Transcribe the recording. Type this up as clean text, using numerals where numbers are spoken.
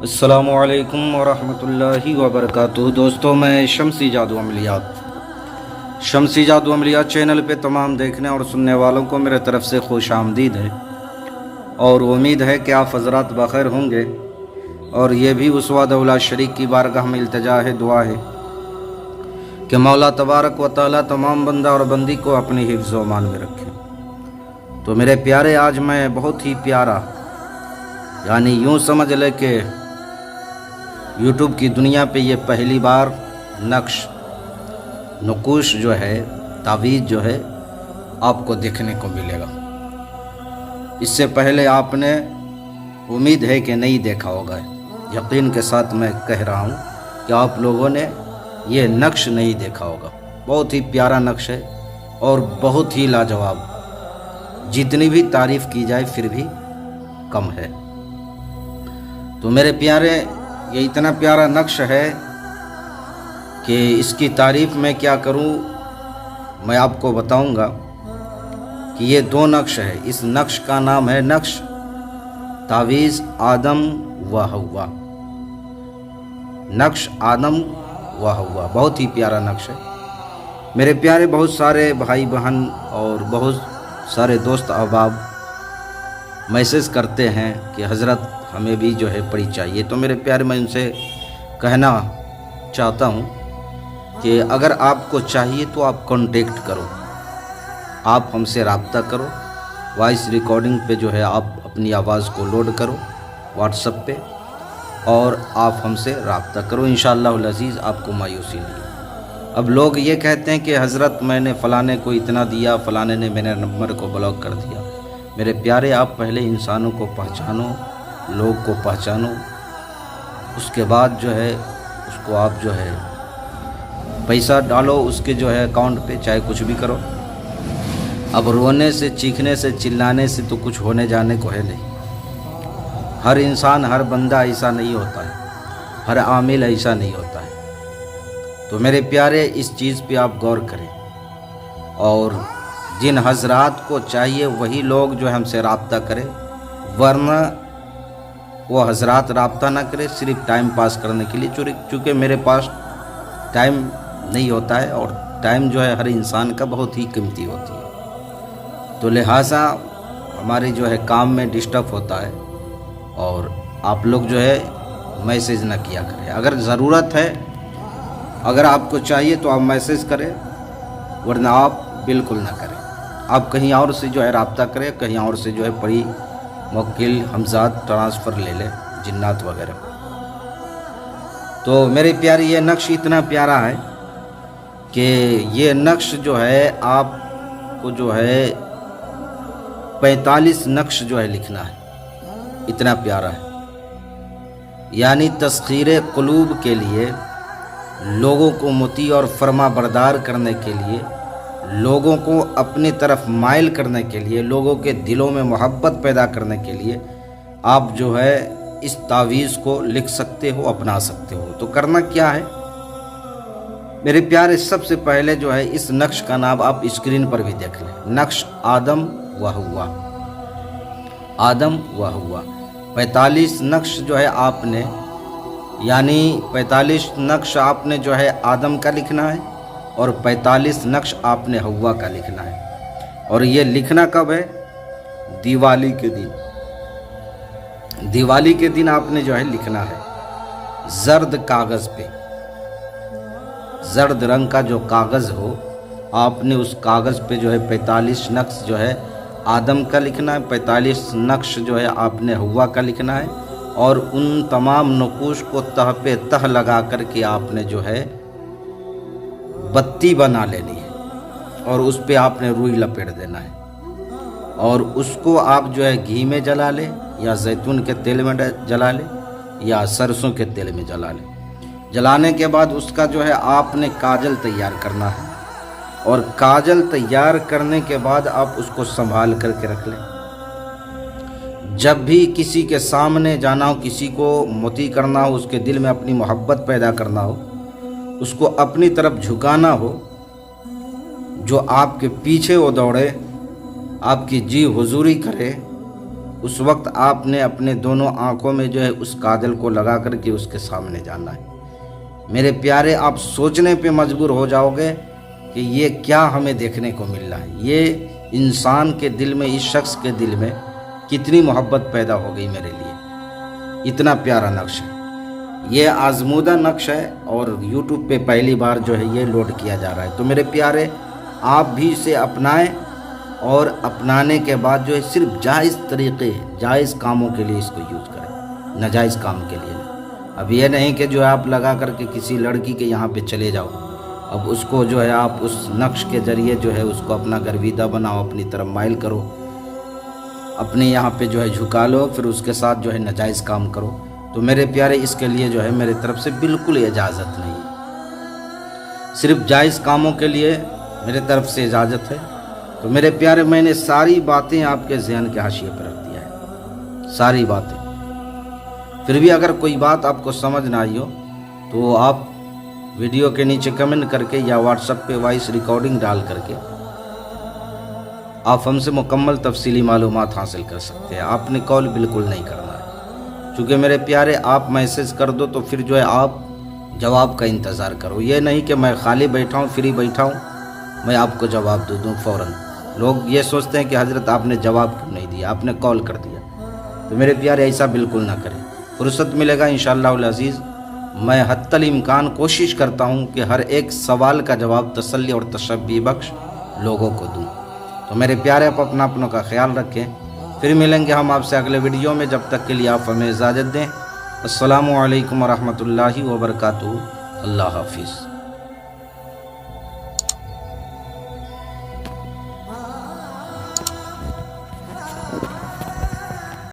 अस्सलामुअलैकुम वरहमतुल्लाहि वबरकातुहू। दोस्तों, मैं शमसी जादू अमलियात चैनल पे तमाम देखने और सुनने वालों को मेरे तरफ से खुश आमदीद है और उम्मीद है कि आप हज़रात बखैर होंगे। और ये भी उस वादउला शरीक की बारगाह में इल्तिजा है, दुआ है कि मौला तबारक व तआला तमाम बंदा और बंदी को अपनी हिफ्ज़ व अमान में रखे। तो मेरे प्यारे, आज मैं बहुत ही प्यारा, यानी यूँ समझ ले कि यूट्यूब की दुनिया पे ये पहली बार नक्श नकुश जो है, तावीज़ जो है, आपको देखने को मिलेगा। इससे पहले आपने उम्मीद है कि नहीं देखा होगा। यकीन के साथ मैं कह रहा हूँ कि आप लोगों ने ये नक्श नहीं देखा होगा। बहुत ही प्यारा नक्श है और बहुत ही लाजवाब, जितनी भी तारीफ़ की जाए फिर भी कम है। तो मेरे प्यारे, ये इतना प्यारा नक्श है कि इसकी तारीफ़ मैं क्या करूं, मैं आपको बताऊंगा कि ये दो नक्श है। इस नक्श का नाम है नक्श तावीज़ आदम व हव्वा। नक्श आदम व हव्वा बहुत ही प्यारा नक्श है मेरे प्यारे। बहुत सारे भाई बहन और बहुत सारे दोस्त अहबाब मैसेज करते हैं कि हज़रत हमें भी जो है पढ़ी चाहिए। तो मेरे प्यारे, मैं उनसे कहना चाहता हूँ कि अगर आपको चाहिए तो आप कांटेक्ट करो, आप हमसे रब्ता करो। वॉइस रिकॉर्डिंग पे जो है आप अपनी आवाज़ को लोड करो व्हाट्सएप पे और आप हमसे रब्ता करो। इंशाअल्लाह अज़ीज़ आपको मायूसी नहीं। अब लोग ये कहते हैं कि हज़रत मैंने फ़लाने को इतना दिया, फ़लाने ने मेरे नंबर को ब्लॉक कर दिया। मेरे प्यारे, आप पहले इंसानों को पहचानो, लोग को पहचानो, उसके बाद जो है उसको आप जो है पैसा डालो उसके जो है अकाउंट पे, चाहे कुछ भी करो। अब रोने से, चीखने से, चिल्लाने से तो कुछ होने जाने को है नहीं। हर इंसान, हर बंदा ऐसा नहीं होता है, हर आमिल ऐसा नहीं होता है। तो मेरे प्यारे, इस चीज़ पे आप गौर करें और जिन हजरात को चाहिए वही लोग जो है हमसे रब्ता करें, वरना वो हजरात रब्ता ना करे सिर्फ टाइम पास करने के लिए। चूँकि मेरे पास टाइम नहीं होता है और टाइम जो है हर इंसान का बहुत ही कीमती होती है। तो लिहाजा हमारे जो है काम में डिस्टर्ब होता है और आप लोग जो है मैसेज ना किया करें। अगर ज़रूरत है, अगर आपको चाहिए तो आप मैसेज करें, वरना आप बिल्कुल ना करें। आप कहीं और से जो है रब्ता करें, कहीं और से जो है पढ़ी मुवक्किल हमजाद ट्रांसफ़र ले ले, जिन्नात वगैरह। तो मेरे प्यारे, ये नक्श इतना प्यारा है कि ये नक्श जो है आपको जो है 45 नक्श जो है लिखना है। इतना प्यारा है, यानी तस्खीर क़ुलूब के लिए, लोगों को मुती और फरमा बरदार करने के लिए, लोगों को अपनी तरफ माइल करने के लिए, लोगों के दिलों में मोहब्बत पैदा करने के लिए आप जो है इस तावीज़ को लिख सकते हो, अपना सकते हो। तो करना क्या है मेरे प्यारे, सबसे पहले जो है इस नक्श का नाम आप स्क्रीन पर भी देख लें, नक्श आदम व हव्वा। आदम व हव्वा 45 नक्श जो है आपने, यानी 45 नक्श आपने जो है आदम का लिखना है और 45 नक्श आपने हव्वा का लिखना है। और ये लिखना कब है? दिवाली के दिन। दिवाली के दिन आपने जो है लिखना है जर्द कागज़ पे, जर्द रंग का जो कागज़ हो, आपने उस कागज़ पे जो है 45 नक्श जो है आदम का लिखना है, 45 नक्श जो है आपने हव्वा का लिखना है। और उन तमाम नकुश को तह पे तह लगा कर के आपने जो है बत्ती बना लेनी है और उस पे आपने रुई लपेट देना है और उसको आप जो है घी में जला ले या जैतून के तेल में जला ले या सरसों के तेल में जला ले। जलाने के बाद उसका जो है आपने काजल तैयार करना है और काजल तैयार करने के बाद आप उसको संभाल करके रख लें। जब भी किसी के सामने जाना हो, किसी को मोती करना हो, उसके दिल में अपनी मोहब्बत पैदा करना हो, उसको अपनी तरफ झुकाना हो, जो आपके पीछे वो दौड़े, आपकी जी हुजूरी करे, اس وقت آپ نے اپنے دونوں آنکھوں میں جو ہے اس کاجل کو لگا کر کے اس کے سامنے جانا ہے۔ میرے پیارے، آپ سوچنے پہ مجبور ہو جاؤ گے کہ یہ کیا ہمیں دیکھنے کو مل رہا ہے۔ یہ انسان کے دل میں، اس شخص کے دل میں کتنی محبت پیدا ہو گئی میرے لیے۔ اتنا پیارا نقش ہے، یہ آزمودہ نقش ہے اور یوٹیوب پہ پہلی بار جو ہے یہ لوڈ کیا جا رہا ہے۔ تو میرے پیارے، آپ بھی اسے اپنائیں اور اپنانے کے بعد جو ہے صرف جائز طریقے، جائز کاموں کے لیے اس کو یوز کریں، ناجائز کام کے لیے نہیں۔ اب یہ نہیں کہ جو ہے آپ لگا کر کے کسی لڑکی کے یہاں پہ چلے جاؤ، اب اس کو جو ہے آپ اس نقش کے ذریعے جو ہے اس کو اپنا گرویدہ بناؤ، اپنی طرف مائل کرو، اپنے یہاں پہ جو ہے جھکا لو، پھر اس کے ساتھ جو ہے ناجائز کام کرو۔ تو میرے پیارے، اس کے لیے جو ہے میرے طرف سے بالکل اجازت نہیں ہے، صرف جائز کاموں کے لیے میرے طرف سے اجازت ہے۔ تو میرے پیارے، میں نے ساری باتیں آپ کے ذہن کے حاشیے پر رکھ دیا ہے، ساری باتیں۔ پھر بھی اگر کوئی بات آپ کو سمجھ نہ آئی ہو تو آپ ویڈیو کے نیچے کمنٹ کر کے یا واٹس ایپ پہ وائس ریکارڈنگ ڈال کر کے آپ ہم سے مکمل تفصیلی معلومات حاصل کر سکتے ہیں۔ آپ نے کال بالکل نہیں کرنا ہے، چونکہ میرے پیارے آپ میسج کر دو تو پھر جو ہے آپ جواب کا انتظار کرو۔ یہ نہیں کہ میں خالی بیٹھا ہوں، فری بیٹھا ہوں، میں آپ کو جواب دے دوں فوراً۔ لوگ یہ سوچتے ہیں کہ حضرت آپ نے جواب کیوں نہیں دیا، آپ نے کال کر دیا۔ تو میرے پیارے، ایسا بالکل نہ کریں۔ فرصت ملے گا انشاءاللہ العزیز، میں حتی الامکان کوشش کرتا ہوں کہ ہر ایک سوال کا جواب تسلی اور تشفی بخش لوگوں کو دوں۔ تو میرے پیارے، آپ اپنوں کا خیال رکھیں، پھر ملیں گے ہم آپ سے اگلے ویڈیو میں۔ جب تک کے لیے آپ ہمیں اجازت دیں۔ السلام علیکم ورحمۃ اللہ وبرکاتہ۔ اللہ حافظ۔